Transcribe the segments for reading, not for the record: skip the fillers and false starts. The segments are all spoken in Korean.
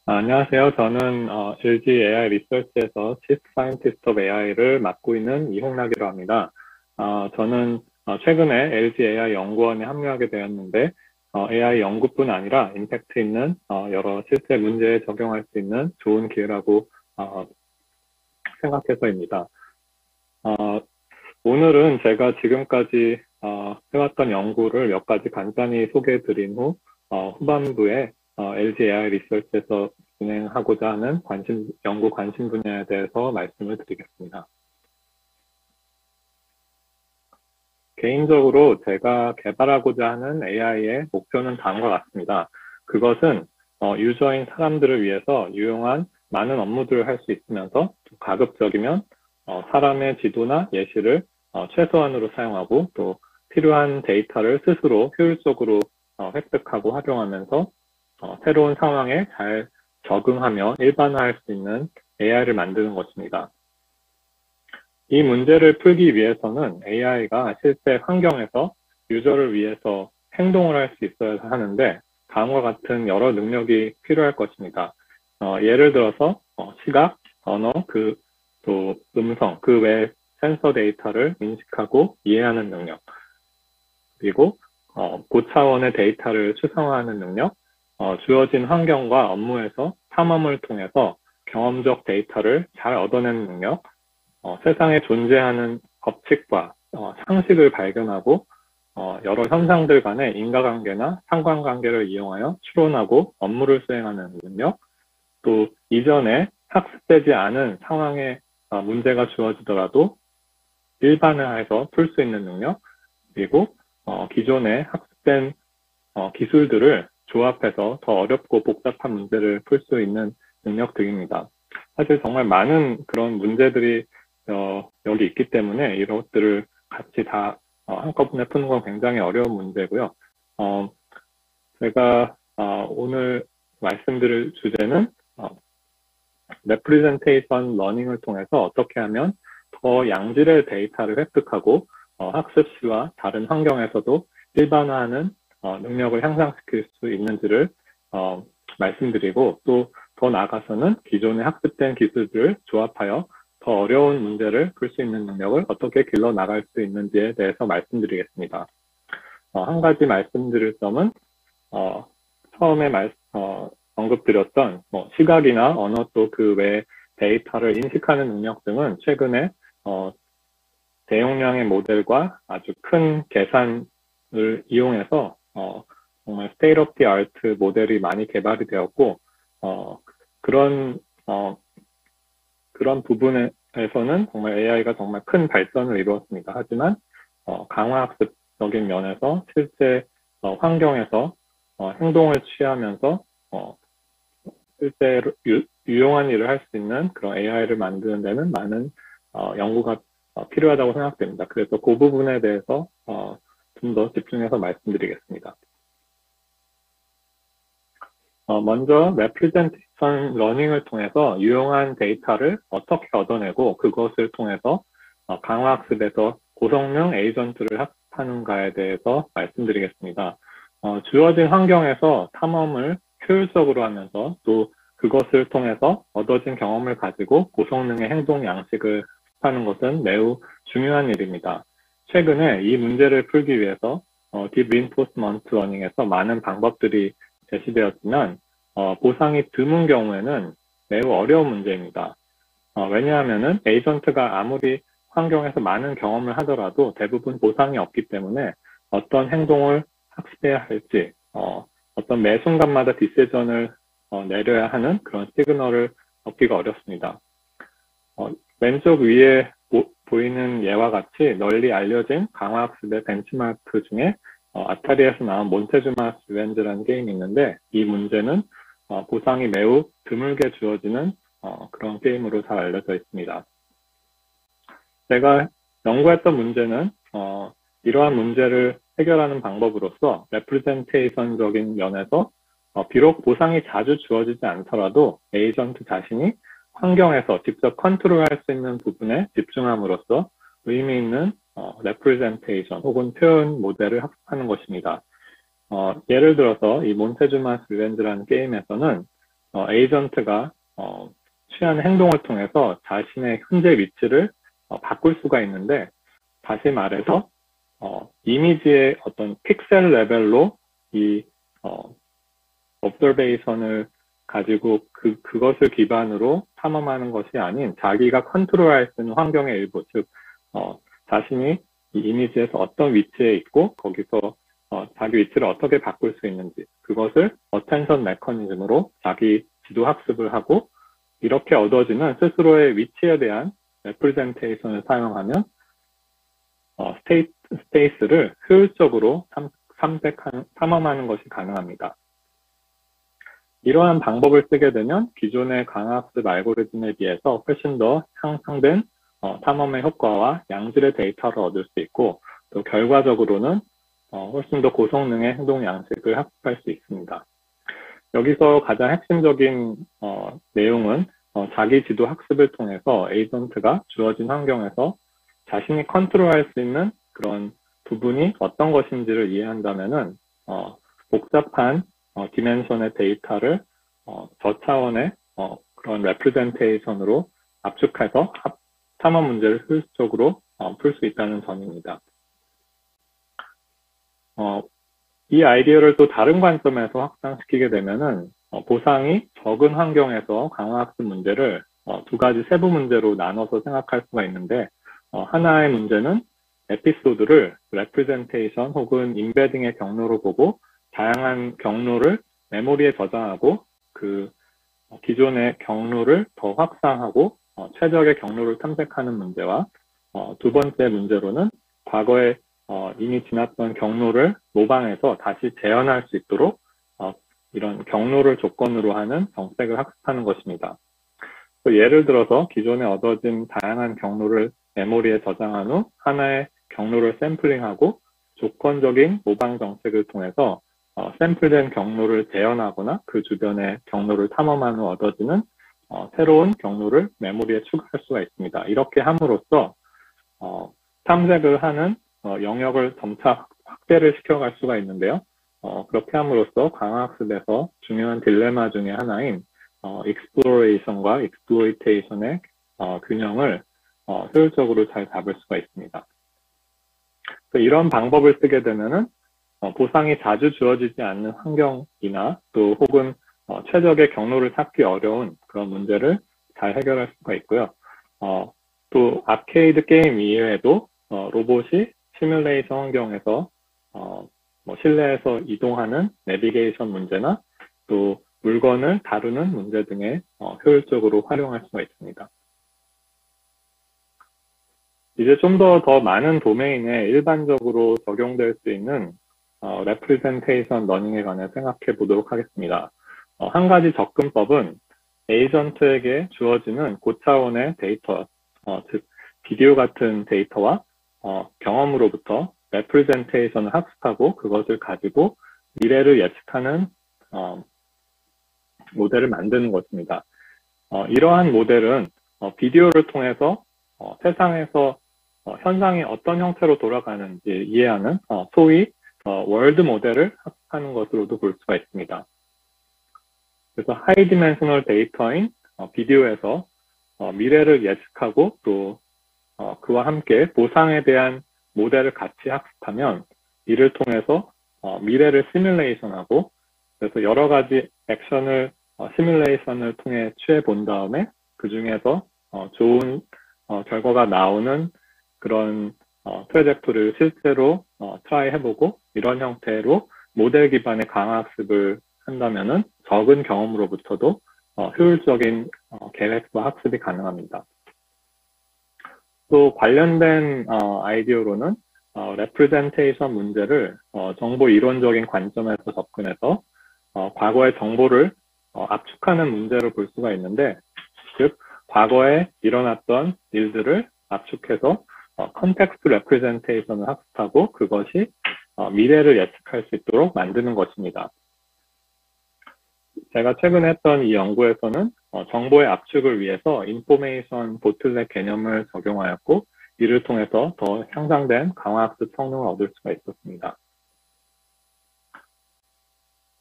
안녕하세요. 저는 LG AI 리서치에서 Chief Scientist of AI를 맡고 있는 이홍락이라고 합니다. 저는 최근에 LG AI 연구원에 합류하게 되었는데 AI 연구뿐 아니라 임팩트 있는 여러 실제 문제에 적용할 수 있는 좋은 기회라고 어, 생각해서입니다. 어, 오늘은 제가 지금까지 해왔던 연구를 몇 가지 간단히 소개해 드린 후 후반부에 LG AI 리서치에서 진행하고자 하는 연구 관심 분야에 대해서 말씀을 드리겠습니다. 개인적으로 제가 개발하고자 하는 AI의 목표는 다음과 같습니다. 그것은 유저인 사람들을 위해서 유용한 많은 업무들을 할 수 있으면서 가급적이면 사람의 지도나 예시를 최소한으로 사용하고 또 필요한 데이터를 스스로 효율적으로 획득하고 활용하면서 새로운 상황에 잘 적응하며 일반화할 수 있는 AI를 만드는 것입니다. 이 문제를 풀기 위해서는 AI가 실제 환경에서 유저를 위해서 행동을 할 수 있어야 하는데 다음과 같은 여러 능력이 필요할 것입니다. 예를 들어서 시각, 언어, 또 음성, 그 외 센서 데이터를 인식하고 이해하는 능력, 그리고 고차원의 데이터를 추상화하는 능력, 주어진 환경과 업무에서 탐험을 통해서 경험적 데이터를 잘 얻어내는 능력, 세상에 존재하는 법칙과 상식을 발견하고 여러 현상들 간의 인과관계나 상관관계를 이용하여 추론하고 업무를 수행하는 능력, 또 이전에 학습되지 않은 상황에 문제가 주어지더라도 일반화해서 풀 수 있는 능력, 그리고 기존에 학습된 기술들을 조합해서 더 어렵고 복잡한 문제를 풀 수 있는 능력 등입니다. 사실 정말 많은 그런 문제들이 여기 있기 때문에 이런 것들을 같이 다 한꺼번에 푸는 건 굉장히 어려운 문제고요. 제가 오늘 말씀드릴 주제는 representation learning을 통해서 어떻게 하면 더 양질의 데이터를 획득하고 학습 시와 다른 환경에서도 일반화하는 능력을 향상시킬 수 있는지를 말씀드리고 또 더 나아가서는 기존에 학습된 기술들을 조합하여 더 어려운 문제를 풀 수 있는 능력을 어떻게 길러 나갈 수 있는지에 대해서 말씀드리겠습니다. 한 가지 말씀드릴 점은 처음에 언급드렸던 시각이나 언어 또 그 외 데이터를 인식하는 능력 등은 최근에 대용량의 모델과 아주 큰 계산을 이용해서 정말 state of the art 모델이 많이 개발이 되었고 그런 부분에서는 정말 AI가 정말 큰 발전을 이루었습니다. 하지만 강화학습적인 면에서 실제 환경에서 행동을 취하면서 실제로 유용한 일을 할 수 있는 그런 AI를 만드는 데는 많은 연구가 필요하다고 생각됩니다. 그래서 그 부분에 대해서 좀 더 집중해서 말씀드리겠습니다. 먼저 representation learning을 통해서 유용한 데이터를 어떻게 얻어내고 그것을 통해서 강화학습에서 고성능 에이전트를 학습하는가에 대해서 말씀드리겠습니다. 주어진 환경에서 탐험을 효율적으로 하면서 또 그것을 통해서 얻어진 경험을 가지고 고성능의 행동 양식을 하는 것은 매우 중요한 일입니다. 최근에 이 문제를 풀기 위해서 Deep Reinforcement Learning에서 많은 방법들이 제시되었지만 보상이 드문 경우에는 매우 어려운 문제입니다. 왜냐하면 에이전트가 아무리 환경에서 많은 경험을 하더라도 대부분 보상이 없기 때문에 어떤 행동을 학습해야 할지 어떤 매 순간마다 디시전을 내려야 하는 그런 시그널을 얻기가 어렵습니다. 왼쪽 위에 보이는 예와 같이 널리 알려진 강화학습의 벤치마크 중에 아타리에서 나온 몬테주마스 리벤지라는 게임이 있는데 이 문제는 보상이 매우 드물게 주어지는 그런 게임으로 잘 알려져 있습니다. 제가 연구했던 문제는 이러한 문제를 해결하는 방법으로서 레프레젠테이션적인 면에서 비록 보상이 자주 주어지지 않더라도 에이전트 자신이 환경에서 직접 컨트롤할 수 있는 부분에 집중함으로써 의미 있는 레프레젠테이션 혹은 표현 모델을 학습하는 것입니다. 예를 들어서 이 몬테주마스 리벤지라는 게임에서는 에이전트가 취한 행동을 통해서 자신의 현재 위치를 바꿀 수가 있는데, 다시 말해서 이미지의 어떤 픽셀 레벨로 이 observation을 가지고 그것을 기반으로 탐험하는 것이 아닌 자기가 컨트롤할 수 있는 환경의 일부, 즉 자신이 이 이미지에서 어떤 위치에 있고 거기서 자기 위치를 어떻게 바꿀 수 있는지, 그것을 어텐션 메커니즘으로 자기 지도 학습을 하고, 이렇게 얻어지는 스스로의 위치에 대한 레프레젠테이션을 사용하면 스페이스를 효율적으로 탐험하는 것이 가능합니다. 이러한 방법을 쓰게 되면 기존의 강학습 알고리즘에 비해서 훨씬 더 향상된 탐험의 효과와 양질의 데이터를 얻을 수 있고, 또 결과적으로는 훨씬 더 고성능의 행동 양식을 학습할 수 있습니다. 여기서 가장 핵심적인 내용은 자기 지도 학습을 통해서 에이전트가 주어진 환경에서 자신이 컨트롤할 수 있는 그런 부분이 어떤 것인지를 이해한다면은 복잡한 디멘션의 데이터를 저차원의 그런 레프레젠테이션으로 압축해서 탐험 문제를 효율적으로 풀 수 있다는 점입니다. 이 아이디어를 또 다른 관점에서 확장시키게 되면은 보상이 적은 환경에서 강화학습 문제를 두 가지 세부 문제로 나눠서 생각할 수가 있는데, 하나의 문제는 에피소드를 레프레젠테이션 혹은 임베딩의 경로로 보고 다양한 경로를 메모리에 저장하고 그 기존의 경로를 더 확장하고 최적의 경로를 탐색하는 문제와, 두 번째 문제로는 과거에 이미 지났던 경로를 모방해서 다시 재현할 수 있도록 이런 경로를 조건으로 하는 정책을 학습하는 것입니다. 예를 들어서 기존에 얻어진 다양한 경로를 메모리에 저장한 후 하나의 경로를 샘플링하고 조건적인 모방 정책을 통해서 샘플된 경로를 재현하거나 그 주변의 경로를 탐험한 후 얻어지는 새로운 경로를 메모리에 추가할 수가 있습니다. 이렇게 함으로써 탐색을 하는 영역을 점차 확대를 시켜갈 수가 있는데요. 그렇게 함으로써 강화학습에서 중요한 딜레마 중에 하나인 exploration과 exploitation의 균형을 효율적으로 잘 잡을 수가 있습니다. 이런 방법을 쓰게 되면은 보상이 자주 주어지지 않는 환경이나 또 혹은 최적의 경로를 찾기 어려운 그런 문제를 잘 해결할 수가 있고요. 또 아케이드 게임 이외에도 로봇이 시뮬레이션 환경에서 실내에서 이동하는 내비게이션 문제나 또 물건을 다루는 문제 등에 효율적으로 활용할 수가 있습니다. 이제 좀 더 많은 도메인에 일반적으로 적용될 수 있는 레프레젠테이션 러닝에 관해 생각해 보도록 하겠습니다. 한 가지 접근법은 에이전트에게 주어지는 고차원의 데이터, 즉 비디오 같은 데이터와 경험으로부터 레프레젠테이션을 학습하고 그것을 가지고 미래를 예측하는 모델을 만드는 것입니다. 이러한 모델은 비디오를 통해서 세상에서 현상이 어떤 형태로 돌아가는지 이해하는 소위 월드 모델을 학습하는 것으로도 볼 수가 있습니다. 그래서 하이 디멘셔널 데이터인 비디오에서 미래를 예측하고 또 그와 함께 보상에 대한 모델을 같이 학습하면 이를 통해서 미래를 시뮬레이션하고, 그래서 여러 가지 액션을 시뮬레이션을 통해 취해 본 다음에 그 중에서 좋은 결과가 나오는 그런 트래젝토리를 실제로 트라이 해보고, 이런 형태로 모델 기반의 강화학습을 한다면은 적은 경험으로부터도 효율적인 계획과 학습이 가능합니다. 또 관련된 아이디어로는 레프레젠테이션 문제를 정보 이론적인 관점에서 접근해서 과거의 정보를 압축하는 문제로 볼 수가 있는데, 즉 과거에 일어났던 일들을 압축해서 컨텍스트 레프레젠테이션을 학습하고 그것이 미래를 예측할 수 있도록 만드는 것입니다. 제가 최근에 했던 이 연구에서는 정보의 압축을 위해서 인포메이션 보틀넥 개념을 적용하였고, 이를 통해서 더 향상된 강화학습 성능을 얻을 수가 있었습니다.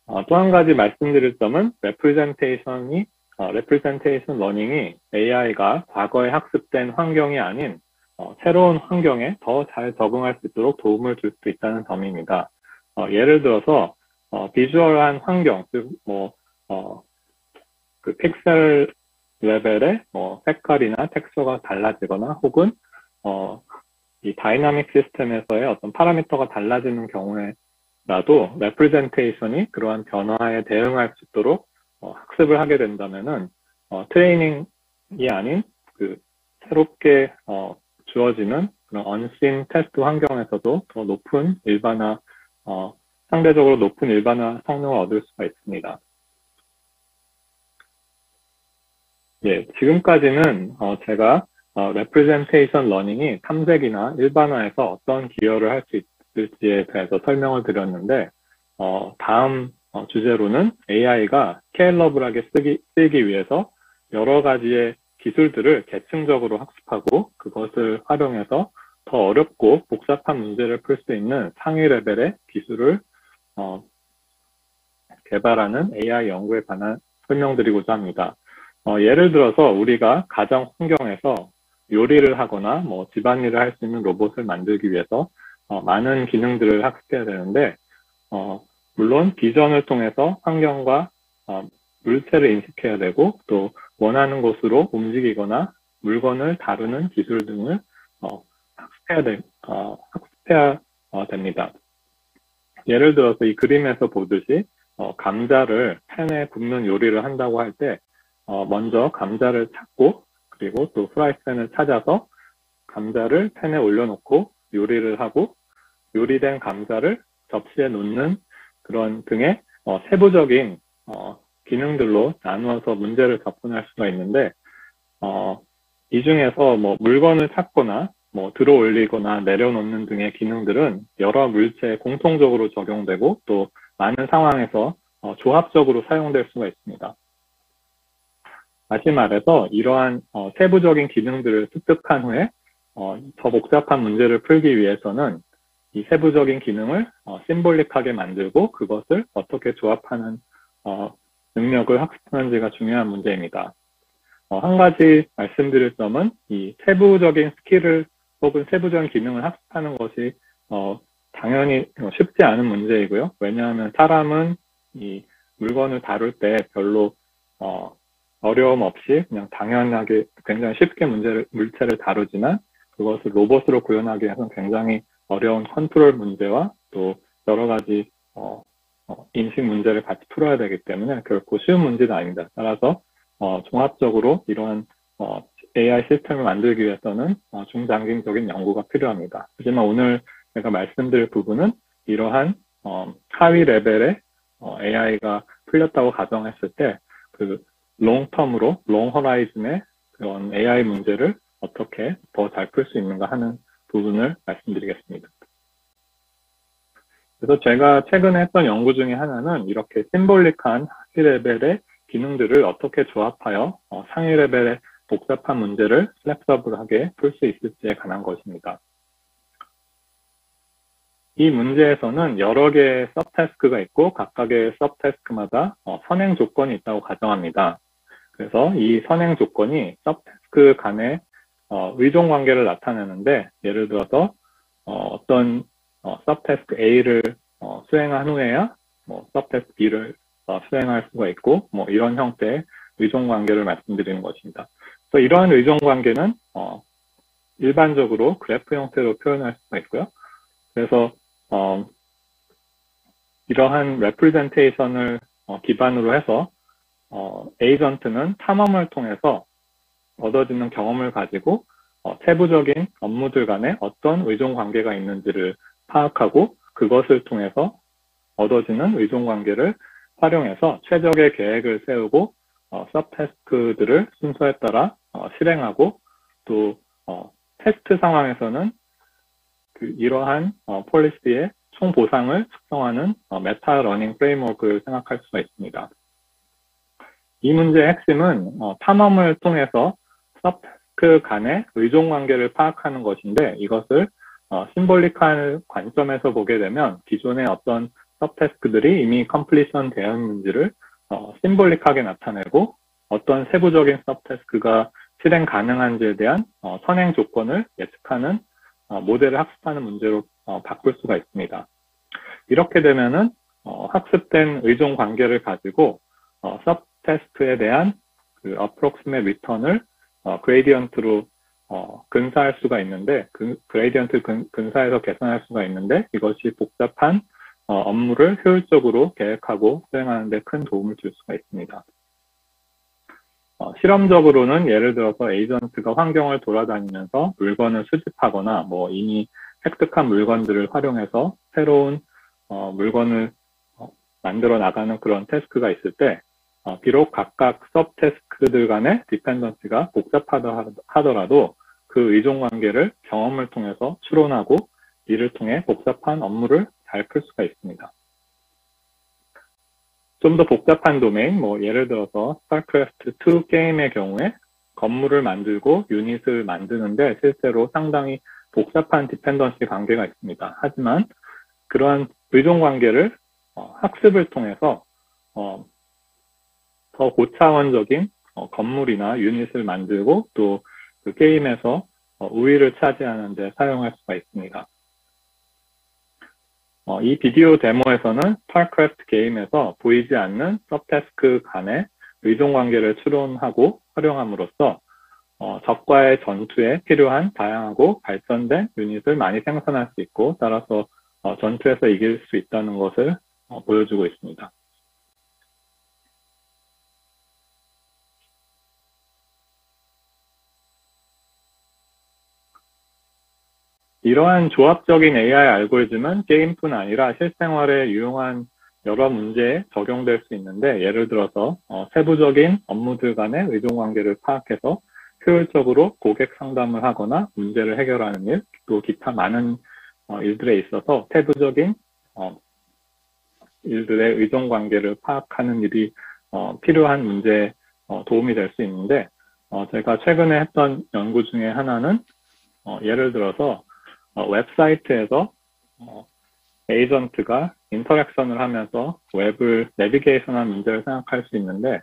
또 한 가지 말씀드릴 점은 representation learning이 AI가 과거에 학습된 환경이 아닌 새로운 환경에 더 잘 적응할 수 있도록 도움을 줄 수 있다는 점입니다. 예를 들어서 비주얼한 환경, 즉 그 픽셀 레벨의 색깔이나 텍스처가 달라지거나 혹은 이 다이나믹 시스템에서의 어떤 파라미터가 달라지는 경우에라도 레프레젠테이션이 그러한 변화에 대응할 수 있도록 학습을 하게 된다면은 트레이닝이 아닌 그 새롭게 주어지는 그런 언신 테스트 환경에서도 더 높은 일반화 상대적으로 높은 일반화 성능을 얻을 수가 있습니다. 예, 지금까지는 제가 representation learning이 탐색이나 일반화에서 어떤 기여를 할 수 있을지에 대해서 설명을 드렸는데 다음 주제로는 AI가 스케일러블하게 쓰기 위해서 여러 가지의 기술들을 계층적으로 학습하고 그것을 활용해서 더 어렵고 복잡한 문제를 풀 수 있는 상위 레벨의 기술을 개발하는 AI 연구에 관한 설명드리고자 합니다. 예를 들어서 우리가 가정 환경에서 요리를 하거나 집안일을 할 수 있는 로봇을 만들기 위해서 많은 기능들을 학습해야 되는데 물론 비전을 통해서 환경과 물체를 인식해야 되고 또 원하는 곳으로 움직이거나 물건을 다루는 기술 등을 학습해야 됩니다. 예를 들어서 이 그림에서 보듯이 감자를 팬에 굽는 요리를 한다고 할 때 먼저 감자를 찾고 그리고 또 프라이팬을 찾아서 감자를 팬에 올려놓고 요리를 하고 요리된 감자를 접시에 놓는 그런 등의 세부적인 기능들로 나누어서 문제를 접근할 수가 있는데 이 중에서 물건을 찾거나 들어 올리거나 내려놓는 등의 기능들은 여러 물체에 공통적으로 적용되고 또 많은 상황에서 조합적으로 사용될 수가 있습니다. 다시 말해서 이러한 세부적인 기능들을 습득한 후에 더 복잡한 문제를 풀기 위해서는 이 세부적인 기능을 심볼릭하게 만들고 그것을 어떻게 조합하는 능력을 학습하는지가 중요한 문제입니다. 한 가지 말씀드릴 점은 이 세부적인 스킬을 혹은 세부적인 기능을 학습하는 것이 당연히 쉽지 않은 문제이고요. 왜냐하면 사람은 이 물건을 다룰 때 별로 어려움 없이 그냥 당연하게 굉장히 쉽게 물체를 다루지만 그것을 로봇으로 구현하기 위해서는 굉장히 어려운 컨트롤 문제와 또 여러 가지 인식 문제를 같이 풀어야 되기 때문에 결코 쉬운 문제는 아닙니다. 따라서 종합적으로 이러한 AI 시스템을 만들기 위해서는 중장기적인 연구가 필요합니다. 하지만 오늘 제가 말씀드릴 부분은 이러한 하위 레벨의 AI가 풀렸다고 가정했을 때 그 롱텀으로 롱 호라이즌의 그런 AI 문제를 어떻게 더 잘 풀 수 있는가 하는 부분을 말씀드리겠습니다. 그래서 제가 최근에 했던 연구 중에 하나는 이렇게 심볼릭한 하위 레벨의 기능들을 어떻게 조합하여 상위 레벨의 복잡한 문제를 플렉서블하게 풀 수 있을지에 관한 것입니다. 이 문제에서는 여러 개의 서브태스크가 있고 각각의 서브태스크마다 선행 조건이 있다고 가정합니다. 그래서 이 선행 조건이 서브태스크 간의 의존 관계를 나타내는데 예를 들어서 어떤 서브태스크 A를 수행한 후에야 서브태스크 B를 수행할 수가 있고 이런 형태의 의존 관계를 말씀드리는 것입니다. 그래서 이러한 의존 관계는 일반적으로 그래프 형태로 표현할 수가 있고요. 그래서 이러한 레프레젠테이션을 기반으로 해서 에이전트는 탐험을 통해서 얻어지는 경험을 가지고 세부적인 업무들 간에 어떤 의존 관계가 있는지를 파악하고 그것을 통해서 얻어지는 의존 관계를 활용해서 최적의 계획을 세우고 서브태스크들을 순서에 따라 실행하고 또 테스트 상황에서는 이러한 폴리시의 총 보상을 측정하는 메타 러닝 프레임워크를 생각할 수가 있습니다. 이 문제의 핵심은 탐험을 통해서 서브태스크 간의 의존 관계를 파악하는 것인데 이것을 심볼릭한 관점에서 보게 되면 기존의 어떤 서브태스크들이 이미 컴플리션 되었는지를 심볼릭하게 나타내고 어떤 세부적인 서브태스크가 실행 가능한지에 대한 선행 조건을 예측하는 모델을 학습하는 문제로 바꿀 수가 있습니다. 이렇게 되면은 학습된 의존 관계를 가지고 서브태스크에 대한 그 approximate return을 그레이디언트로 근사할 수가 있는데, 그레이디언트 근사해서 계산할 수가 있는데, 이것이 복잡한 업무를 효율적으로 계획하고 수행하는 데 큰 도움을 줄 수가 있습니다. 실험적으로는 예를 들어서 에이전트가 환경을 돌아다니면서 물건을 수집하거나 이미 획득한 물건들을 활용해서 새로운 물건을 만들어 나가는 그런 태스크가 있을 때 비록 각각 서브태스크들 간의 디펜던시가 복잡하다 하더라도 그 의존 관계를 경험을 통해서 추론하고 이를 통해 복잡한 업무를 잘 풀 수가 있습니다. 좀 더 복잡한 도메인, 예를 들어서 스타크래프트 2 게임의 경우에 건물을 만들고 유닛을 만드는데 실제로 상당히 복잡한 디펜던시 관계가 있습니다. 하지만 그러한 의존 관계를 학습을 통해서 더 고차원적인 건물이나 유닛을 만들고 또 그 게임에서 우위를 차지하는 데 사용할 수가 있습니다. 이 비디오 데모에서는 스타크래프트 게임에서 보이지 않는 서브태스크 간의 의존 관계를 추론하고 활용함으로써 적과의 전투에 필요한 다양하고 발전된 유닛을 많이 생산할 수 있고 따라서 전투에서 이길 수 있다는 것을 보여주고 있습니다. 이러한 조합적인 AI 알고리즘은 게임뿐 아니라 실생활에 유용한 여러 문제에 적용될 수 있는데 예를 들어서 세부적인 업무들 간의 의존 관계를 파악해서 효율적으로 고객 상담을 하거나 문제를 해결하는 일, 또 기타 많은 일들에 있어서 세부적인 일들의 의존 관계를 파악하는 일이 필요한 문제에 도움이 될 수 있는데 제가 최근에 했던 연구 중에 하나는 예를 들어서 웹사이트에서 에이전트가 인터랙션을 하면서 웹을 내비게이션한 문제를 생각할 수 있는데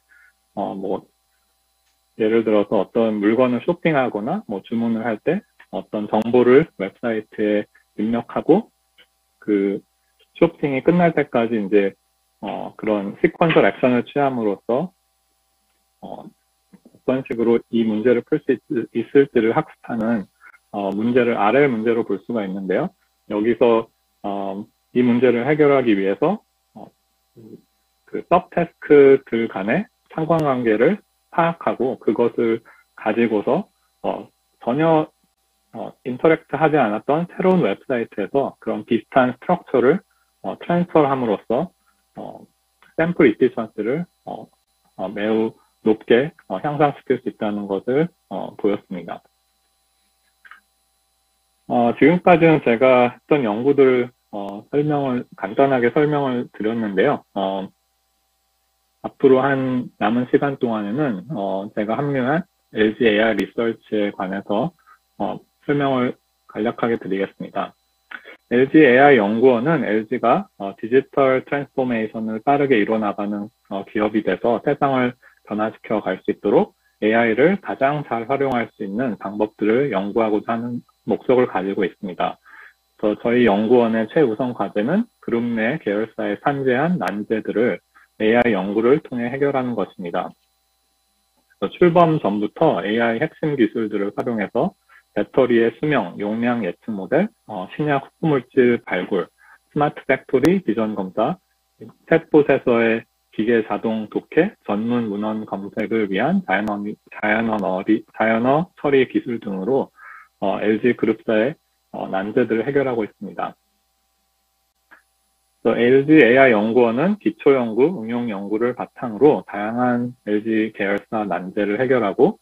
예를 들어서 어떤 물건을 쇼핑하거나 주문을 할 때 어떤 정보를 웹사이트에 입력하고 그 쇼핑이 끝날 때까지 이제 그런 시퀀셜 액션을 취함으로써 어떤 식으로 이 문제를 풀 수 있을지를 학습하는 문제를 RL 문제로 볼 수가 있는데요. 여기서 이 문제를 해결하기 위해서 그 서브태스크들 간의 상관관계를 파악하고 그것을 가지고서 전혀 인터랙트 하지 않았던 새로운 웹사이트에서 그런 비슷한 스트럭처를 트랜스퍼함으로써 샘플 이피션스를 매우 높게 향상시킬 수 있다는 것을 보였습니다. 지금까지는 제가 했던 연구들 간단하게 설명을 드렸는데요. 앞으로 남은 시간 동안에는 제가 합류한 LG AI 리서치에 관해서 설명을 간략하게 드리겠습니다. LG AI 연구원은 LG가 디지털 트랜스포메이션을 빠르게 이뤄나가는 기업이 돼서 세상을 변화시켜 갈 수 있도록 AI를 가장 잘 활용할 수 있는 방법들을 연구하고자 하는 목적을 가지고 있습니다. 그래서 저희 연구원의 최우선 과제는 그룹 내 계열사에 산재한 난제들을 AI 연구를 통해 해결하는 것입니다. 출범 전부터 AI 핵심 기술들을 활용해서 배터리의 수명, 용량 예측 모델, 신약 흡수물질 발굴, 스마트 팩토리 비전 검사, 챗봇에서의 기계 자동 독해, 전문 문헌 검색을 위한 자연어 처리 기술 등으로 LG 그룹사의 난제들을 해결하고 있습니다. LG AI 연구원은 기초연구, 응용연구를 바탕으로 다양한 LG 계열사 난제를 해결하고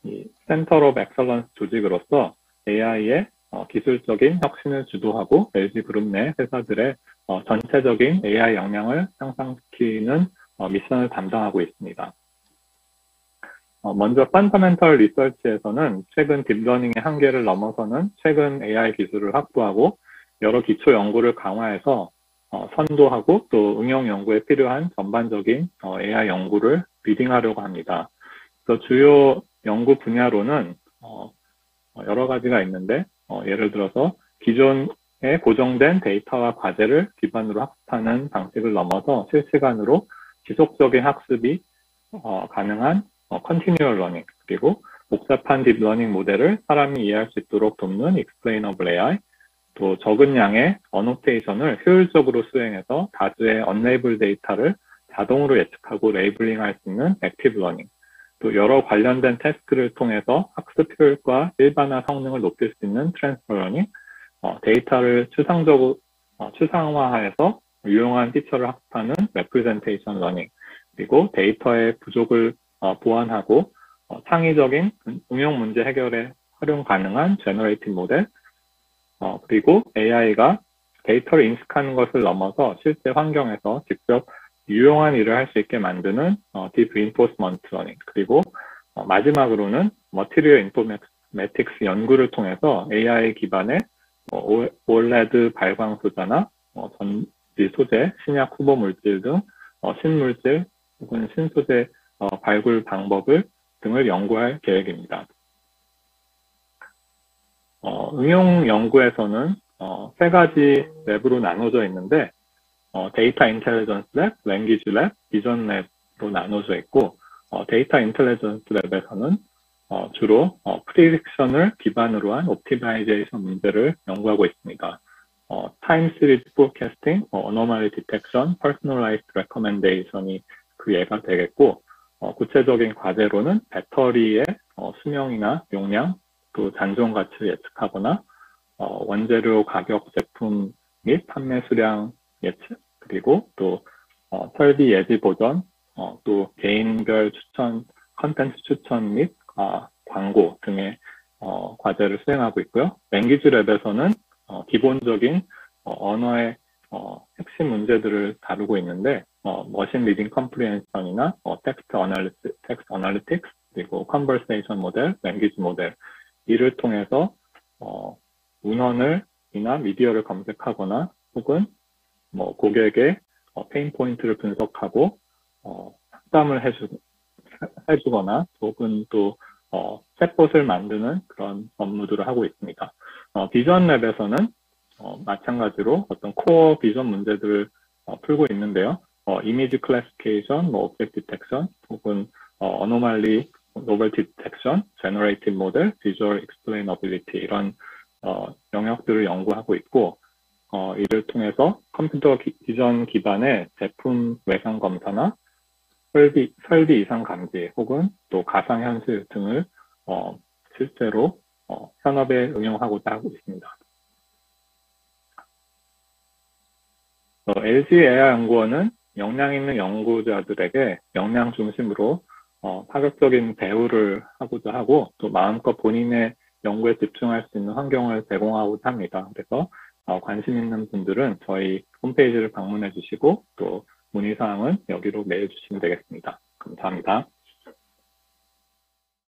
이 센터 오브 엑셀런스 조직으로서 AI의 기술적인 혁신을 주도하고 LG 그룹 내 회사들의 전체적인 AI 역량을 향상시키는 미션을 담당하고 있습니다. 먼저 펀더멘털 리서치에서는 최근 딥러닝의 한계를 넘어서는 최근 AI 기술을 확보하고 여러 기초 연구를 강화해서 선도하고 또 응용 연구에 필요한 전반적인 AI 연구를 리딩하려고 합니다. 그래서 주요 연구 분야로는 여러 가지가 있는데 예를 들어서 기존에 고정된 데이터와 과제를 기반으로 학습하는 방식을 넘어서 실시간으로 지속적인 학습이 가능한 continual learning, 그리고 복잡한 딥러닝 모델을 사람이 이해할 수 있도록 돕는 explainable AI, 또 적은 양의 어노테이션을 효율적으로 수행해서 다수의 언레이블 데이터를 자동으로 예측하고 레이블링할 수 있는 액티브 러닝, 또 여러 관련된 태스크를 통해서 학습 효율과 일반화 성능을 높일 수 있는 트랜스퍼 러닝, 데이터를 추상화해서 유용한 피처를 학습하는 레프레젠테이션 러닝, 그리고 데이터의 부족을 보완하고 창의적인 응용 문제 해결에 활용 가능한 제너레이티브 모델, 그리고 AI가 데이터를 인식하는 것을 넘어서 실제 환경에서 직접 유용한 일을 할 수 있게 만드는 Deep Reinforcement Learning, 그리고 마지막으로는 Material Informatics 연구를 통해서 AI 기반의 OLED 발광 소자나 전지 소재, 신약 후보 물질 등 신물질 혹은 신소재 발굴 방법을 등을 연구할 계획입니다. 응용 연구에서는 세 가지 랩으로 나눠져 있는데 데이터 인텔리전스 랩, 랭귀지 랩, 비전 랩으로 나눠져 있고 데이터 인텔리전스 랩에서는 주로 프리딕션을 기반으로 한 옵티마이제이션 문제를 연구하고 있습니다. 타임 시리즈 포캐스팅, 어노멀리 디텍션, 퍼스널라이즈드 레커멘데이션이 그 예가 되겠고 구체적인 과제로는 배터리의 수명이나 용량, 또 잔존 가치를 예측하거나 원재료 가격, 제품 및 판매 수량 예측, 그리고 또 설비 예지 보전, 또 개인별 추천, 컨텐츠 추천 및 광고 등의 과제를 수행하고 있고요. 랭귀지 랩에서는 기본적인 언어의 핵심 문제들을 다루고 있는데 머신 리딩 컴프리hension이나 텍스트 어널리틱스, 그리고 컨버세이션 모델, 랭귀지 모델 이를 통해서 문헌을이나 미디어를 검색하거나 혹은 고객의 페인 포인트를 분석하고 상담을 해주거나 혹은 또 챗봇을 만드는 그런 업무들을 하고 있습니다. 비전 랩에서는 마찬가지로 어떤 코어 비전 문제들을 풀고 있는데요. 이미지 클래시피케이션, 오브젝트 디텍션, 혹은 어노말리 노벨티 디텍션, 제너레이티브 모델, 비주얼 익스플레이너빌리티 이런 영역들을 연구하고 있고 이를 통해서 컴퓨터 비전 기반의 제품 외관 검사나 설비 이상 감지 혹은 또 가상현실 등을 실제로 현업에 응용하고자 하고 있습니다. LG AI 연구원은 역량 있는 연구자들에게 역량 중심으로 파격적인 배우를 하고자 하고 또 마음껏 본인의 연구에 집중할 수 있는 환경을 제공하고자 합니다. 그래서 관심 있는 분들은 저희 홈페이지를 방문해 주시고 또 문의사항은 여기로 메일 주시면 되겠습니다. 감사합니다.